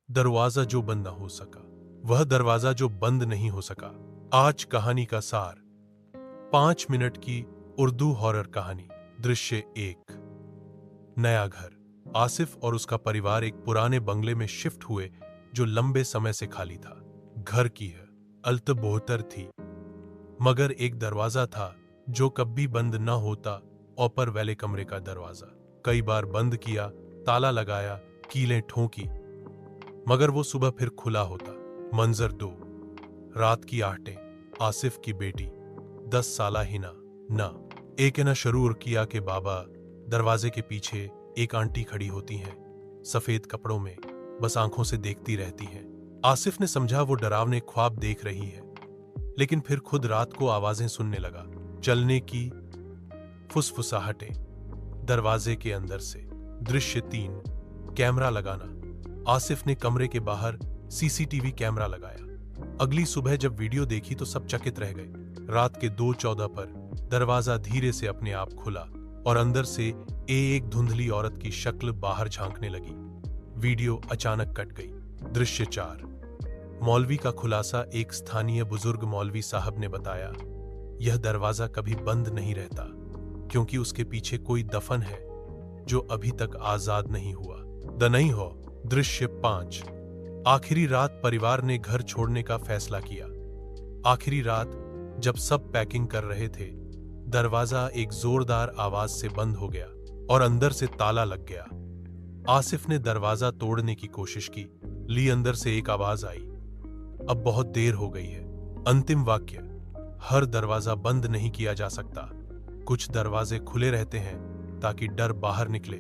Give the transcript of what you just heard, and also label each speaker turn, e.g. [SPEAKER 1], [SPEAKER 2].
[SPEAKER 1] दरवाजा जो बंद न हो सका, वह दरवाजा जो बंद नहीं हो सका। आज कहानी का सार, 5 मिनट की उर्दू हॉरर कहानी। दृश्य 1। नया घर। आसिफ और उसका परिवार एक पुराने बंगले में शिफ्ट हुए जो लंबे समय से खाली था। घर की है हालत बेहतर थी, मगर एक दरवाजा था जो कभी बंद न होता। ऊपर वाले कमरे का दरवाजा कई बार बंद किया, ताला लगाया, कीलें ठोंकी, मगर वो सुबह फिर खुला होता। मंजर 2। रात की 8। आसिफ की बेटी 10 साला हिना एक ने शुरू किया कि बाबा। दरवाजे के पीछे एक आंटी खड़ी होती हैं, सफेद कपड़ों में, बस आंखों से देखती रहती हैं। आसिफ ने समझा वो डरावने ख्वाब देख रही है, लेकिन फिर खुद रात को आवाजें सुनने लगा, चलने की, फुसफुसाहटें। दरवाजे के अंदर से। दृश्य 3। कैमरा लगाना। आसिफ ने कमरे के बाहर सीसीटीवी कैमरा लगाया। अगली सुबह जब वीडियो देखी तो सब चकित रह गए। रात के 2:14 पर दरवाजा धीरे से अपने आप खुला और अंदर से एक धुंधली औरत की शक्ल बाहर झांकने लगी। वीडियो अचानक कट गई। दृश्य 4। मौलवी का खुलासा। एक स्थानीय बुजुर्ग मौलवी साहब ने बताया, यह दरवाजा कभी बंद नहीं रहता क्योंकि उसके पीछे कोई दफन है जो अभी तक आजाद नहीं हुआ। नहीं हो। दृश्य 5। आखिरी रात। परिवार ने घर छोड़ने का फैसला किया। आखिरी रात जब सब पैकिंग कर रहे थे, दरवाजा एक जोरदार आवाज से बंद हो गया और अंदर से ताला लग गया। आसिफ ने दरवाजा तोड़ने की कोशिश की, अंदर से एक आवाज आई, अब बहुत देर हो गई है। अंतिम वाक्य। हर दरवाजा बंद नहीं किया जा सकता, कुछ दरवाजे खुले रहते हैं ताकि डर बाहर निकले।